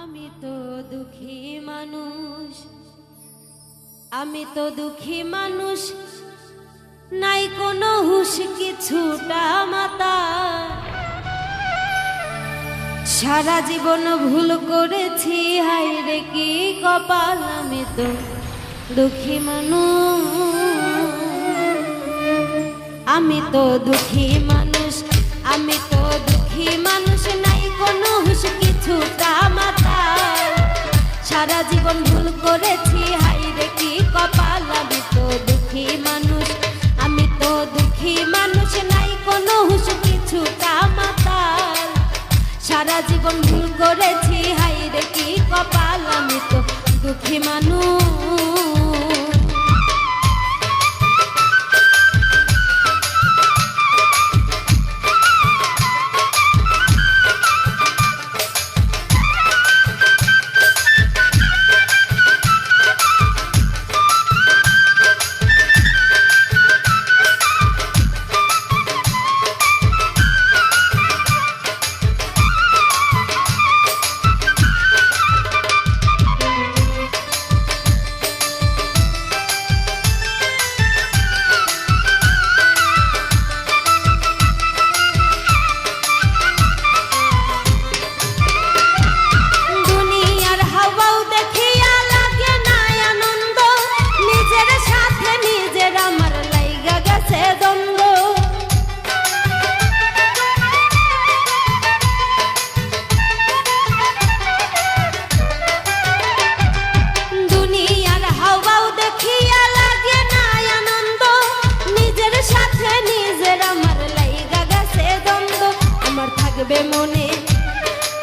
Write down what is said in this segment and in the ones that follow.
আমি তো দুঃখী মানুষ, আমি তো দুঃখী মানুষ, নাই কোনো হুঁশ কিছুটা মাতা। সারা জীবন ভুল করেছি, হায় রে কি কপাল। আমি তো দুঃখী মানুষ, আমি তো দুঃখী মানুষ, আমি তো দুঃখী মানুষ, নাই কোনো হুঁশ কিছুটা মাথা। সারা জীবন ভুল করেছি, হায় রে কি কপাল। আমি তো দুঃখী মানুষ, আমি তো দুঃখী মানুষ, নাই কোনো হুঁশ কিছুটা মাথা। সারা জীবন ভুল করেছি, হায় রে কি কপাল। আমি তো দুঃখী মানুষ।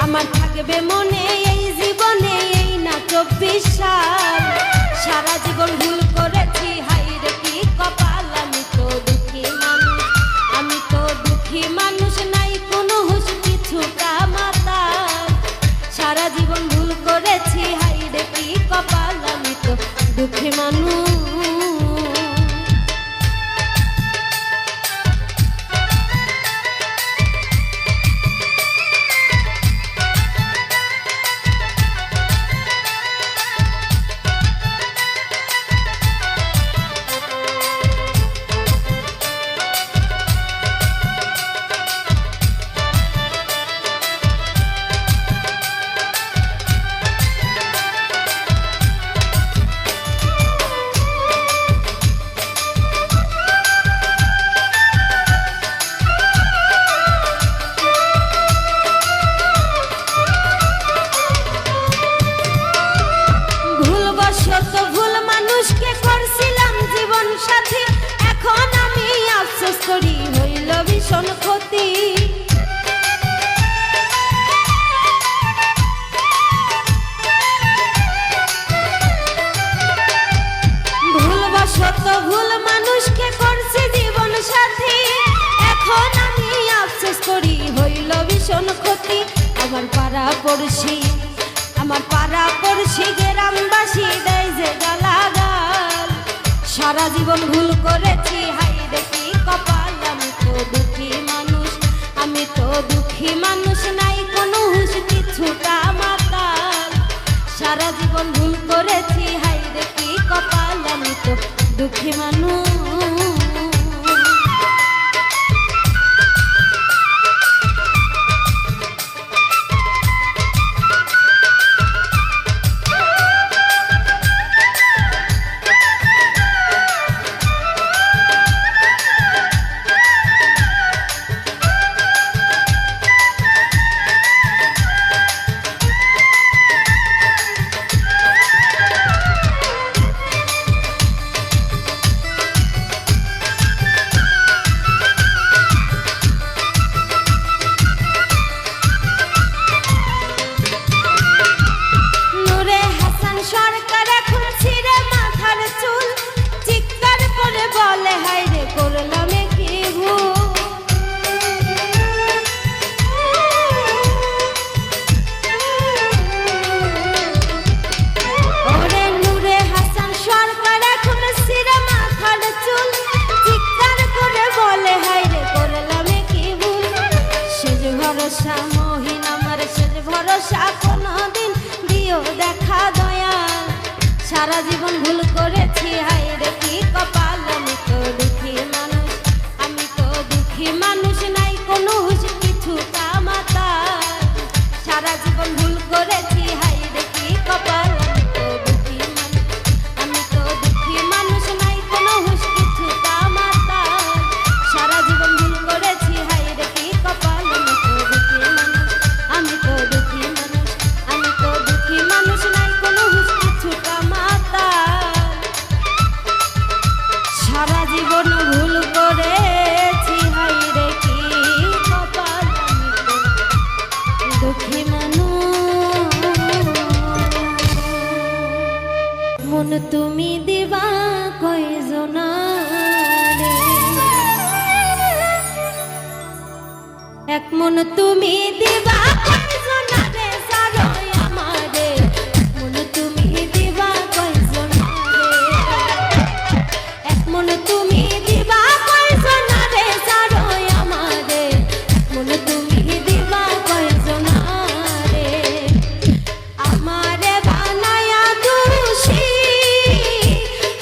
আমার থাকবে মনে এই জীবনে, এই না 24 সাল। সারা জীবন ভুল করেছি, হায় রে কি কপাল। আমি তো দুঃখী মানুষ, আমি তো দুঃখী মানুষ, নাই কোনো হুঁশ কিছুটা মাথা। সারা জীবন ভুল করেছি, হায় রে কি কপাল। আমি তো দুঃখী মানুষ। ভুল মানুষকে করছিলাম জীবন সাথী, এখন আমি আফসোস করি হইল ভীষণ ক্ষতি। ভুলবশত ভুল মানুষকে করছি জীবন সাথী, এখন আমি আফসোস করি হইল ভীষণ ক্ষতি। আমার পাড়া পড়শি, আমার পাড়া পড়শি গ্রামবাসী দেয় যে গালাগাল। সারা জীবন ভুল করেছি, হায় রে কি কপাল। আমি তো দুঃখী মানুষ, আমি তো দুঃখী মানুষ, নাই কোনো হুঁশ কিছুটা মাতাল। সারা জীবন ভুল করেছি, হায় রে কি কপাল। আমি তো দুঃখী মানুষ। সারা জীবন ভুল করেছি, হায় রে কি কপাল। আমি তো দুঃখী মানুষ, আমি তো দুঃখী মানুষ, নাই কোনো হুঁশ কিছু কামাতা। সারা জীবন ভুল করেছি, হায় রে কি কপাল। আমি তো দুঃখী মানুষ, নাই কোনো হুঁশ কিছু কামাতা। সারা জীবন ভুল করেছি, হায় রে কি কপাল। আমি তো দুঃখী মানুষ, আমি তো দুঃখী মানুষ, নাই কোনো হুঁশ কিছু কামাতা। সারা জীবন ভুল করেছি, হায় রে কি কপাল। আমি তো দুঃখী মানুষ। মন তুমি দিবা কয়জনারে, এক মন তুমি দিবা কয়জনারে, সারই আমারে। মন তুমি দিবা কয়জনারে, এক মন তুমি দিবা কয়জনারে, সারই আমারে। মন তুমি দিবা কয়জনারে, আমারে বানায়া দোষী,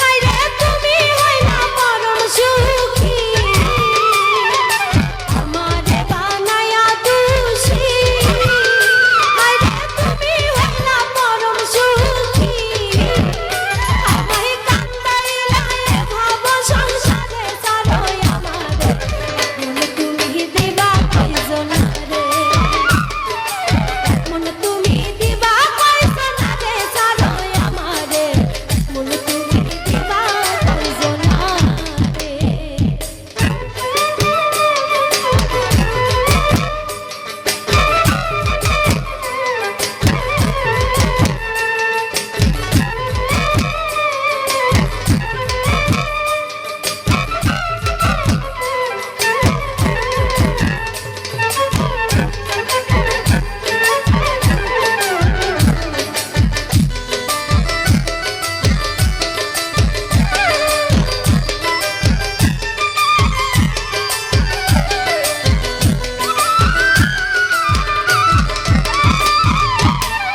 হায়রে তুমি হইলা পরম সুখী। আমারে বানায়া দোষী, হায়রে তুমি হইলা পরম সুখী। আমায় কান্দাইলা এ ভব সংসারে, সারই আমারে। মন তুমি দিবা কয়জনারে, মন তুমি দিবা কয়জনারে, সারই আমারে। মন তুমি দিবা কয়জনারে।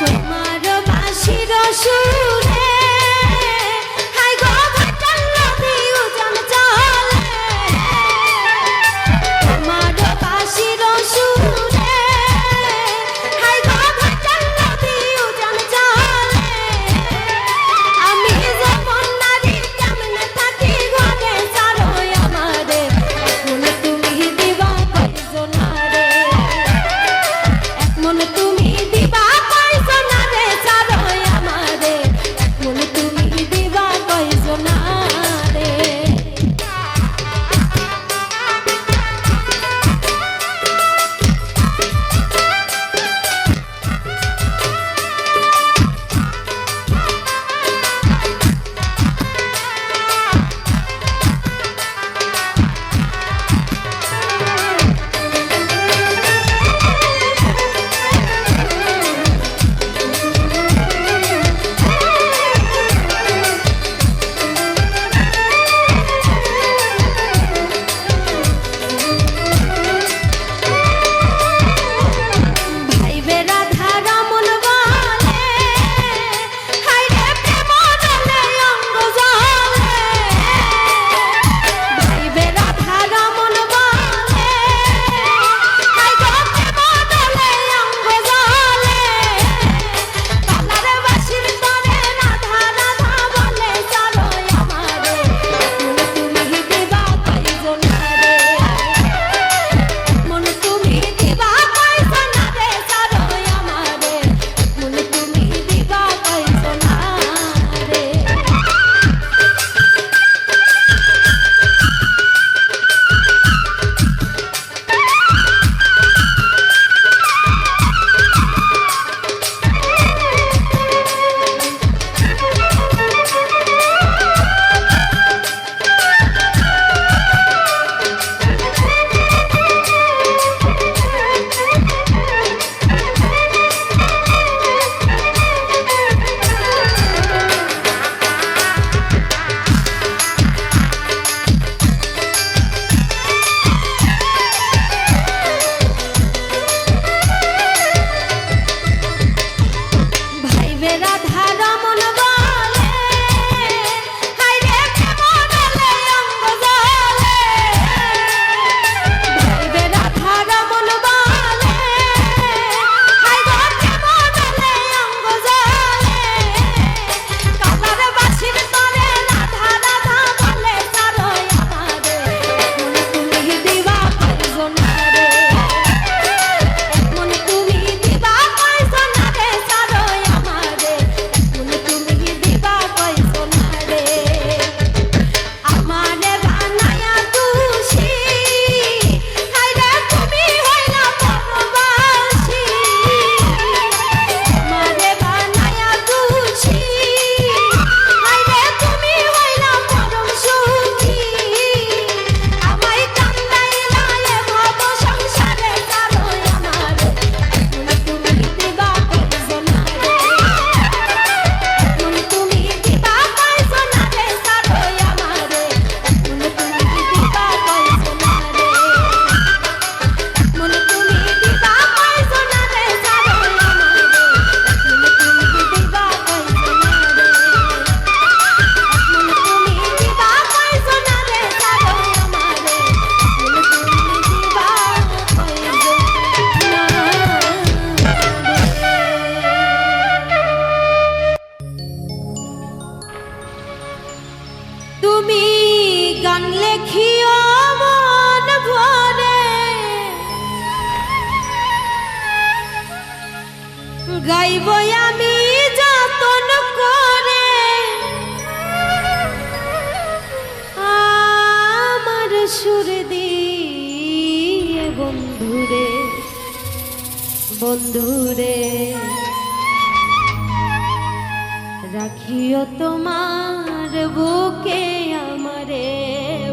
তোমার বাঁশির সুরে, হায় গো ভাটার নদী উজান চলে। তোমার বাঁশির সুরে, হায় গো ভাটার নদী উজান চলে। আমি যখন নারী কেমনে থাকি ঘরে, সারই আমারে। মন তুমি দিবা কয়জনারে, এক মন তুমি দিবা কয়জনারে, সারই আমারে। গাইব আমি যতন করে আমার সুর দিয়ে বন্ধুরে বন্ধুরে রাখিও তোমার বুকে আমারে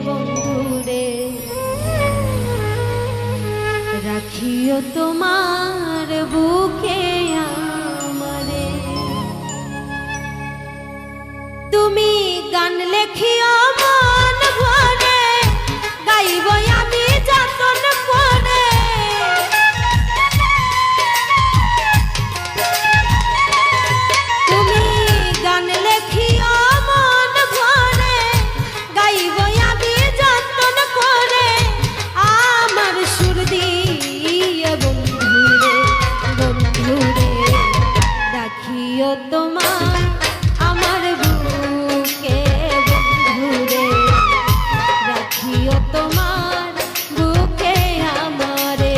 বন্ধুরে রাখিও তোমার বুকে আমারে তুমি গান লেখিও মন ভরে গাইব আমি যতন করে তুমি গান লেখিও মন ভরে গাইব আমি যতন করে আমার সুর দিয়ে বন্ধুরে বন্ধুরে রাখিও তোমার আমার বুকে বন্ধুরে রাখিও তোমার বুকে আমারে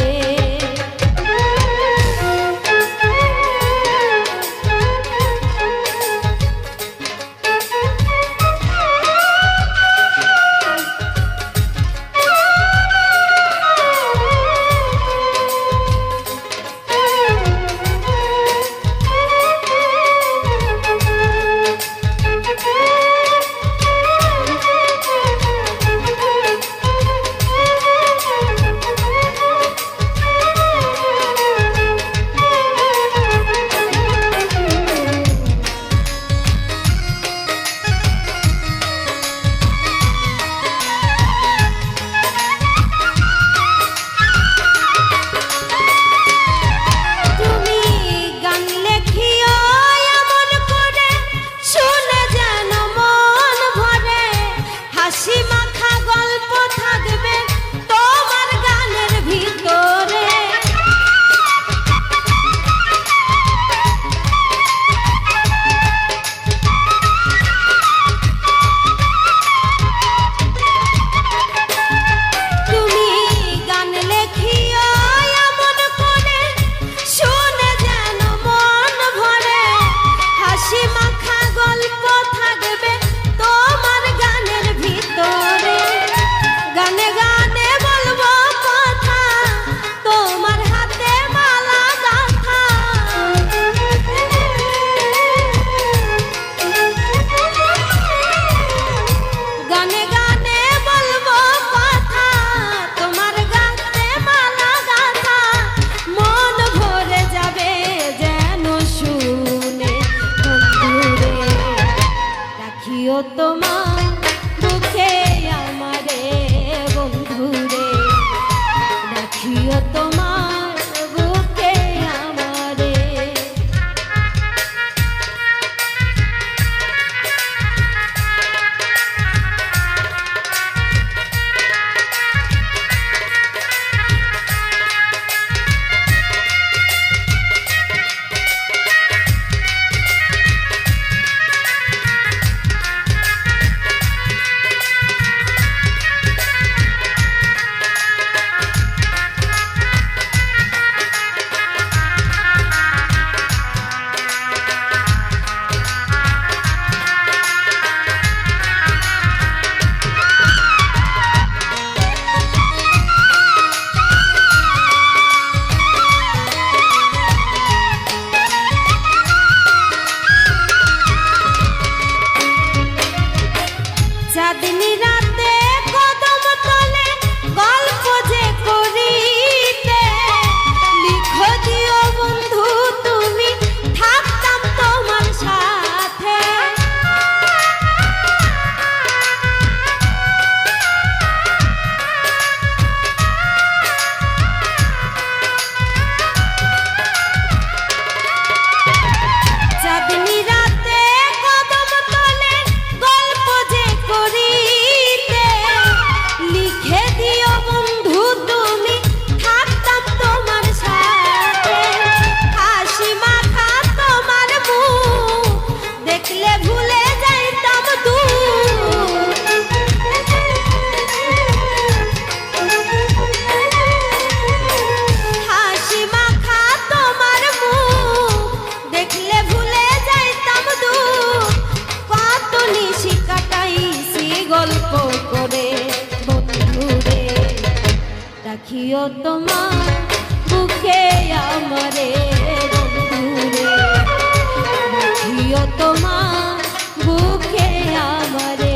তোমার বুকে আমারে বন্ধুরে রাখিও তোমার বুকে আমারে রাখিও তোমার বুকে আমারে বন্ধুরে, রাখিও তোমার বুকে আমারে।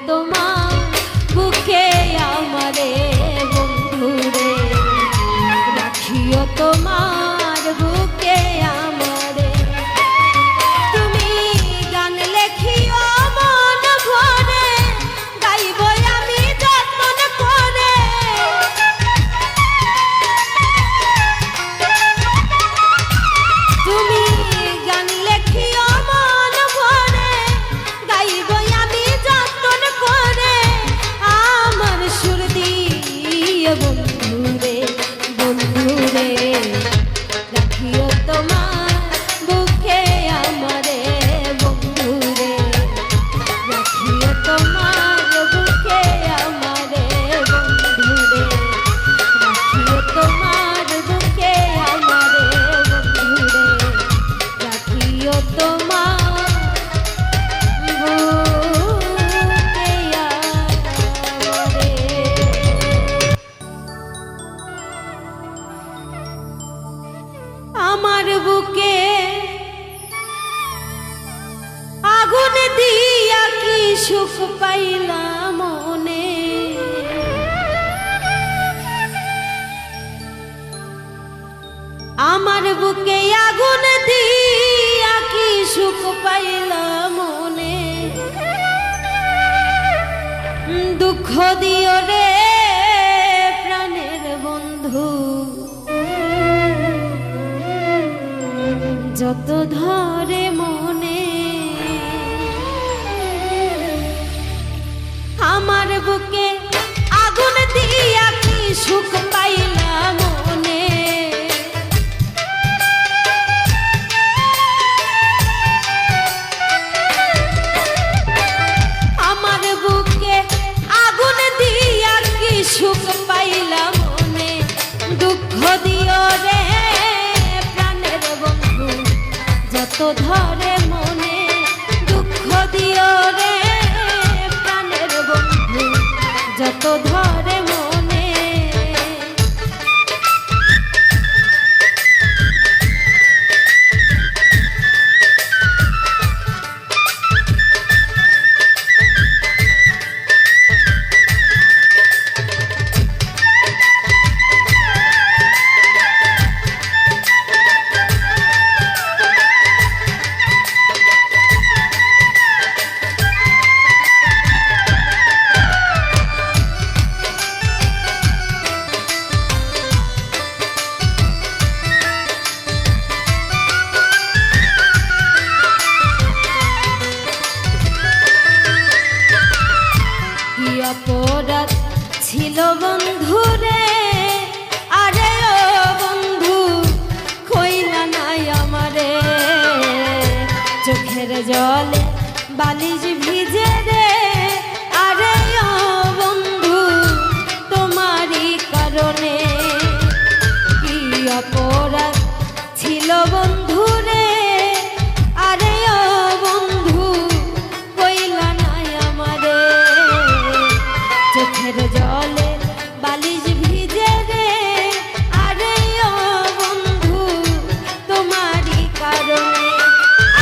তোমার বুকে আমারে বন্ধুরে, রাখিও তোমার বুকে আমারে। তুমি গান লেখিও মন ভরে, গাইব আমি যতন করে। তুমি গান লেখিও মন ভরে, গাইব আমি যতন করে। আমার সুর দিয়ে বন্ধুরে বন্ধুরে, রাখিও তোমার বুকে আমারে বন্ধুরে, রাখিও তোমার বুকে আমারে বন্ধুরে, রাখিও তোমার বুকে আমারে বন্ধুরে, রাখিও তোমার বুকে আমারে। আমার বুকে আগুন দিয়া কি সুখ পাইলাম মনে, আমার বুকে আগুন দিয়া কি সুখ পাইলাম মনে। দুঃখ দিও রে প্রাণের বন্ধু, যত ধরে মনে। আমার বুকে আগুন দিয়া কি সুখ পাইলাম মনে, আমার বুকে আগুন দিয়া কি সুখ পাইলাম মনে। দুঃখ দিও রে প্রাণের বন্ধু, যত ধরে মনে। দুঃখ দিও রে প্রাণের বন্ধু, যত ধরে মনে। কি অপরাধ ছিল বন্ধুরে, আরে ও বন্ধু কইলা নাই আমারে, চোখের জলে বালিশ ভিজে রে, আরে ও বন্ধু তোমারই কারণে। কি অপরাধ ছিল বন্ধুরে, আরে ও বন্ধু কইলা নাই আমারে, চোখের জলে বালিশ ভিজে রে, আরে ও বন্ধু তোমারই কারণে।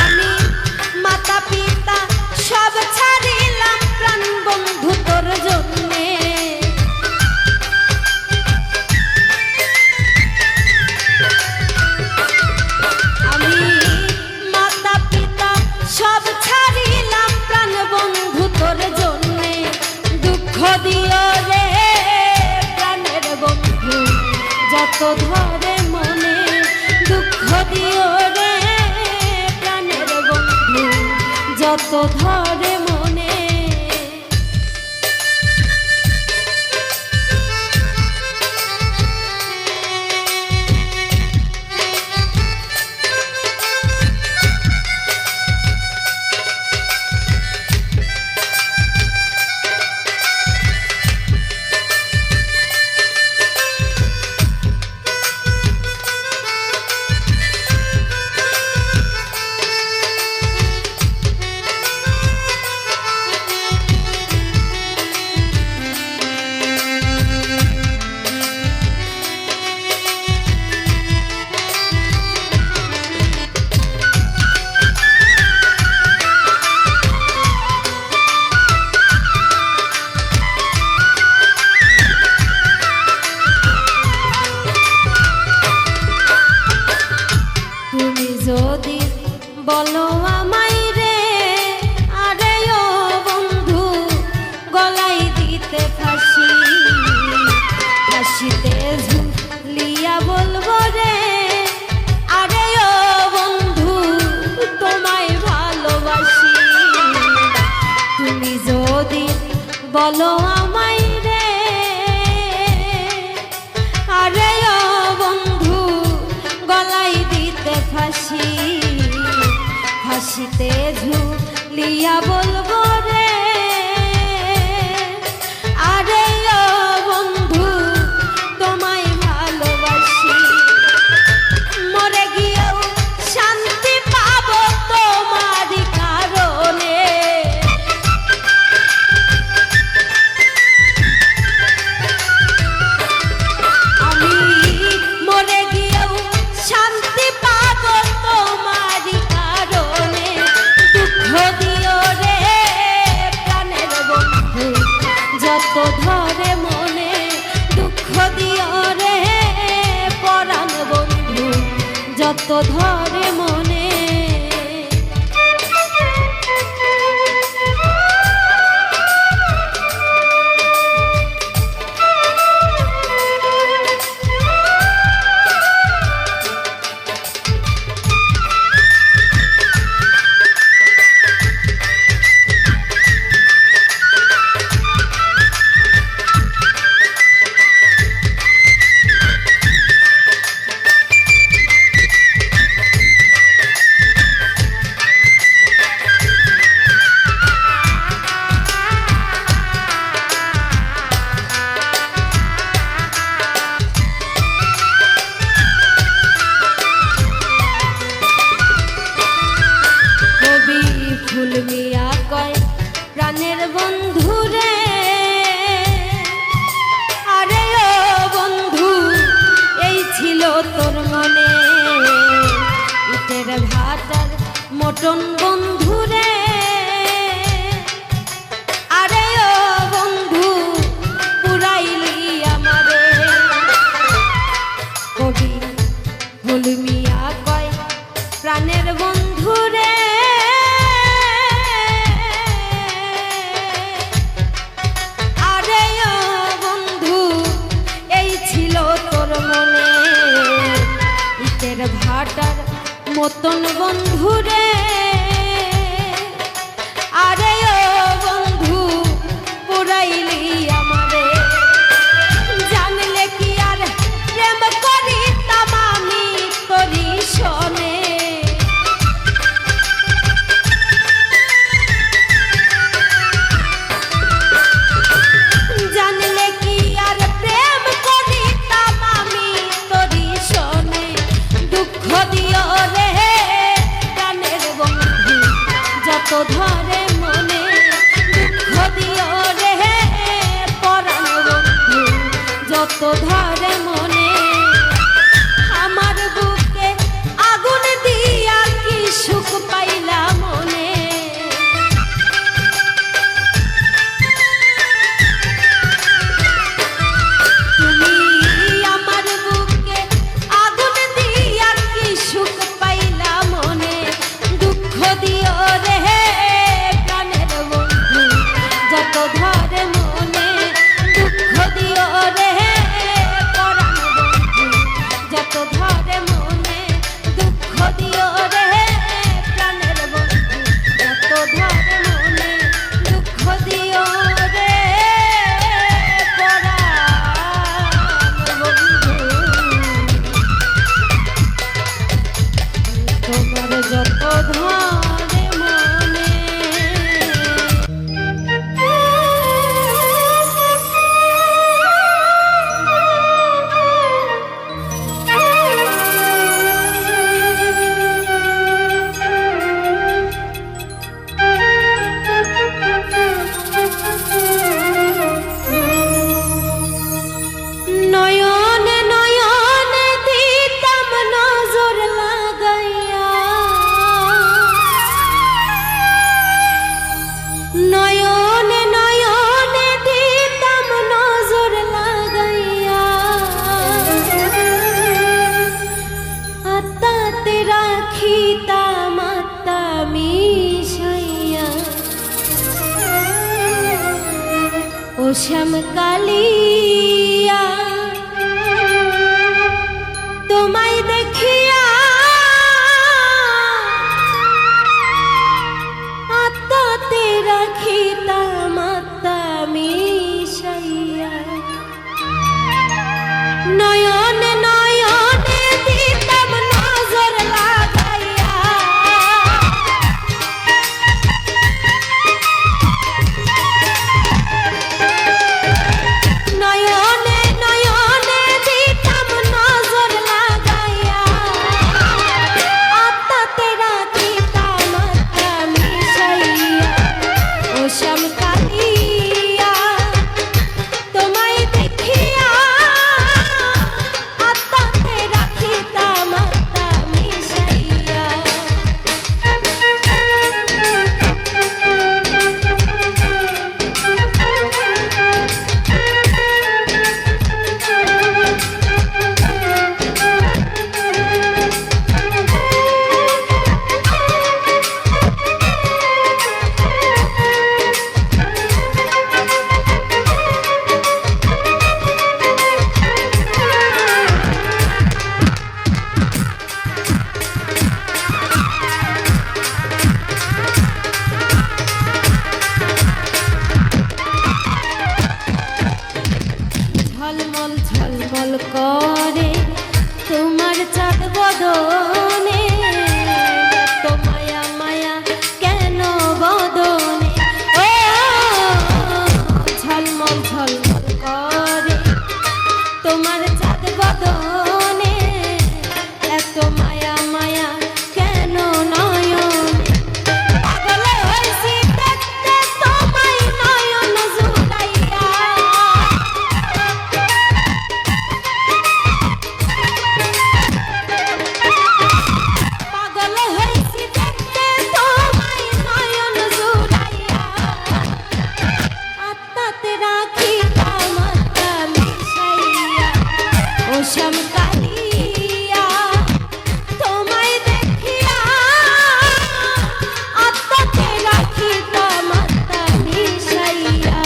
আমি মাতা পিতা সব ছাড়িলাম প্রাণ বন্ধু তোর জন্যে, আমি মাতা পিতা সব ছাড়িলাম প্রাণ বন্ধু তোর জন্যে। দুঃখ দিও রে প্রাণের বন্ধু যত ধরে মনে, দুঃখ দিও রে প্রাণের বন্ধু যত ধরে মনে। যদি বলো আমায় রে, আরে ও বন্ধু গলাই দিতে ফাঁসি, ফাঁসিতে ঝুলিয়া বলবো রে, আরে ও বন্ধু তোমায় ভালোবাসি। তুমি যদি বলো আমায় রে, আরে ও বন্ধু গলাই দিতে ফাঁসি, ফাঁসিতে ঝুলিয়া বলবো রে, আরে ও বন্ধু তোমায় ভালোবাসি। মরে গিয়েও শান্তি পাবো তোমারই কারণে, আমি মরে গিয়েও শান্তি পাবো তোমারই কারণে। দুঃখ দিও রে প্রাণের বন্ধু যত ধরে মনে, দুঃখ দিও রে পরাণ বন্ধু যত ধরে মনে। ফুল মিয়া কয় প্রাণের বন্ধু রে, আরে ও বন্ধু এই ছিল তোর মনে, ইটের ভাটার মটন বন্ধু রে, আরে ও বন্ধু পুরাইলি আমারে। কবি ফুল মিয়া কয় প্রাণের বন্ধু রে, ভাটার মতন বন্ধু রে, আরে ও বন্ধু পুরাই শ্যাম কালিয়া তোমায় দেখিয়া আত্মাতে রাখিতাম আত্মা মিশাইয়া নয়নে নয়নে দিতাম নজর লাগাইয়া নয়নে নয়নে দিতাম নজর লাগাইয়া আত্মাতে রাখিতাম আত্মা মিশাইয়া ও শ্যাম কালিয়া তোমায় দেখিয়া আত্মাতে রাখিতাম আত্মা মিশাইয়া ঝলমল ঝলমল করে তোমার চাঁদ বদনে তো মায়া মায়া কেন বদনে ও ঝলমল ঝলমল করে তোমার চাঁদ বদনে এত মায়া মায়া কেন নয়নে পাগল হইছি দেখতে তোমায় নয়ন জুড়াইয়া পাগল হইছি দেখতে তোমায় নয়ন জুড়াইয়া আত্মাতে রাখিতাম আত্মা মিশাইয়া ও শ্যাম কালিয়া তোমায় দেখিয়া আত্মাতে রাখিতাম আত্মা মিশাইয়া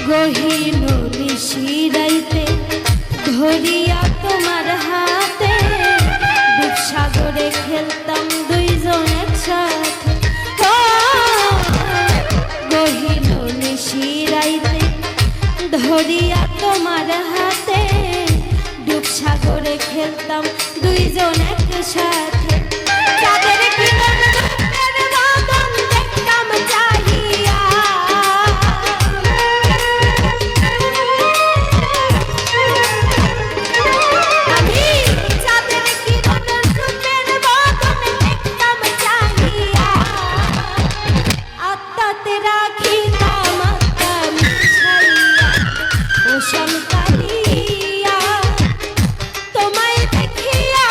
গহীন নিশিরাইতে ধরিয়া তোমার হাতে দুঃসাগরে খেলতাম দুইজন একসাথে ও গহীন নিশিরাইতে ধরিয়া তোমার হাতে দুঃসাগরে খেলতাম দুইজন একসাথে চাঁদের কিরণ রূপের বদন দেখতাম চাহিয়া আমি চাঁদের কিরণ রূপের বদন দেখতাম চাহিয়া আত্মাতে রাখিতাম আত্মা মিশাইয়া ও শ্যাম কালিয়া তোমায় দেখিয়া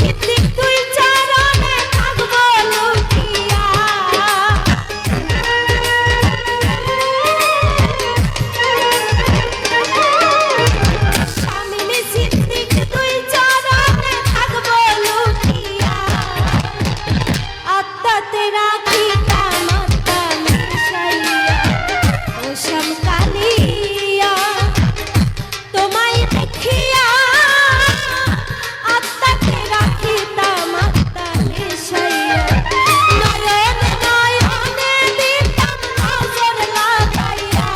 সিদ্দিক তুই চরণে থাকবো লুটিয়া স্বামী সিদ্দিক তুই চরণে থাকবো লুটিয়া আত্মাতে রাখি তামাত্তা মিশাইয়া ও শ্যামকালিয়া তোমায় দেখিয়া আত্মাতে রাখি তামাত্তা মিশাইয়া নয়ন নয়নে দিতাম নজর লাগাইয়া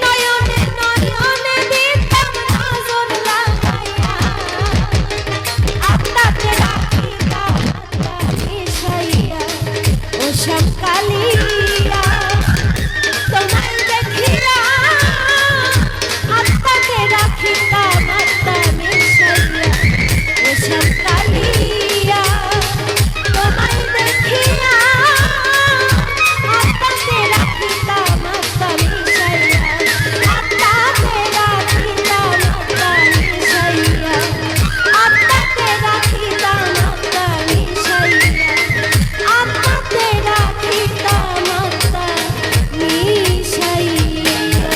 নয়নে নয়নে দিতাম নজর লাগাইয়া আত্মাতে রাখি তামাত্তা মিশাইয়া ও শ্যামকালিয়া তোমায় দেখিয়া আত্মাতে রাখি তামাত্তা মিশাইয়া ও শ্যামকালিয়া তোমায় দেখিয়া আত্মাতে রাখি তামাত্তা মিশাইয়া আত্মাতে রাখি তামাত্তা মিশাইয়া আত্মাতে রাখি তামাত্তা মিশাইয়া আত্মাতে রাখি তামাত্তা মিশাইয়া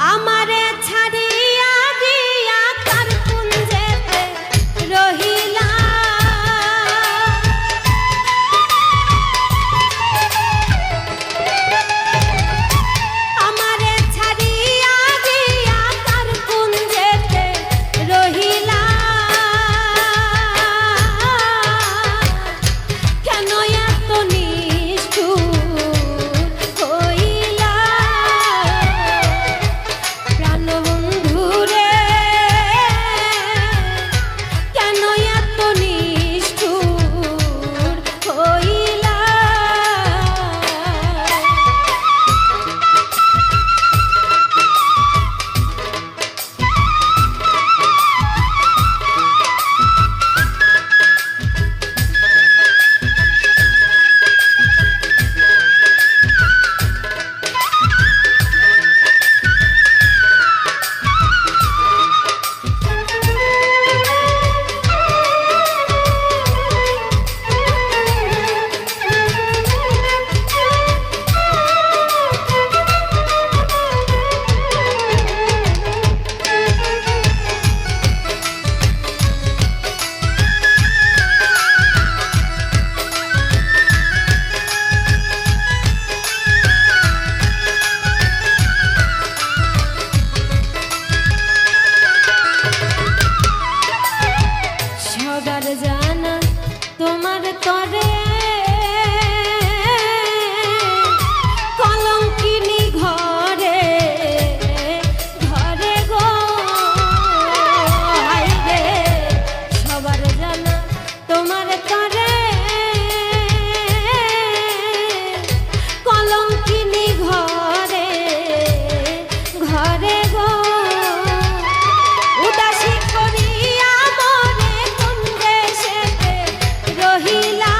আমারে ছাড়িয়া গিয়া কার কুঞ্জেতে রহিলা আমারে ছাড়িয়া গিয়া কার কুঞ্জেতে রহিলা কেন এত নিষ্ঠুর হইলা প্রাণবন্ধুরে কেন এত নিষ্ঠুর হইলা সবার জানা তোমার তরে কলঙ্কিনী ঘরে ঘরে গো হায় রে সবার জানা তোমার তরে কলঙ্কিনী ঘরে ঘরে গো উদাসী করিয়া মনে কোন দেশেতে রহিলা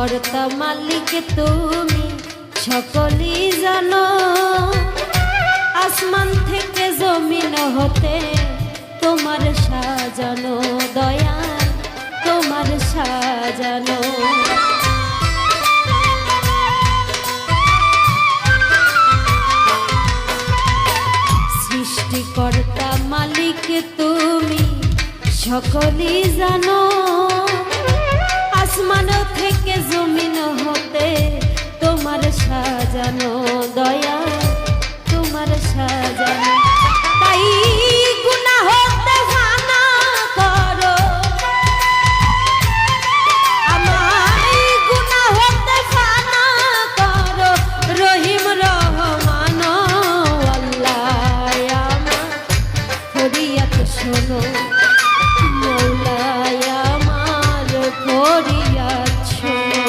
কর্তা মালিক তুমি সকলেই জানো, আসমান থেকে জমিন হতে তোমার সাজানো দয়াল, তোমার সাজানো। সৃষ্টিকর্তা মালিক তুমি সকলেই জানো, আসমান থেকে জমিন হতে তোমার সাজানো দয়া, তোমার সাজানো। তাই গুনাহ হতে মানা করো, আমায় গুনাহ হতে মানা করো, রহিম রহমান আল্লাহ আমার ফরিয়াদ শোনো, মওলায় আমার ফরিয়াদ শোনো।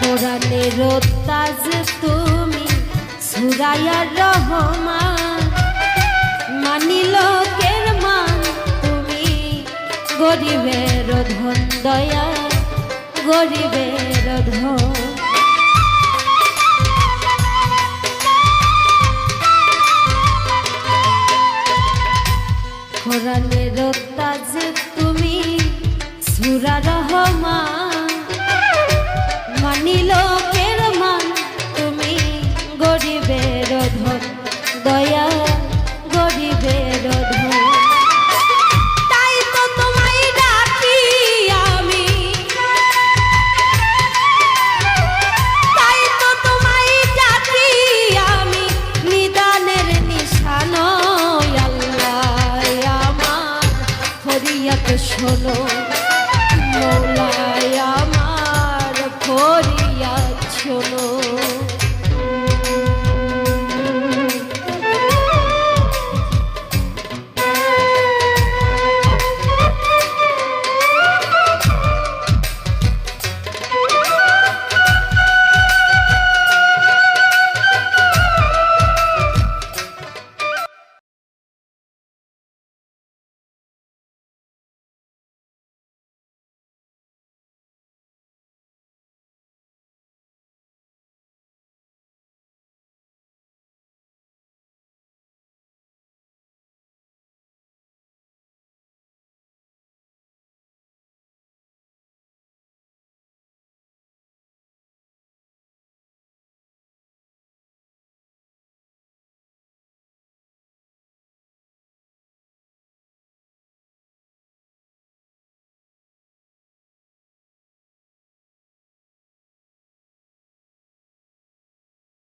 কোরআনের তাজ তুমি সূরা রহমান, মানি লোকের মান তুমি গরিবের ধন দয়া, গরিবের ধন।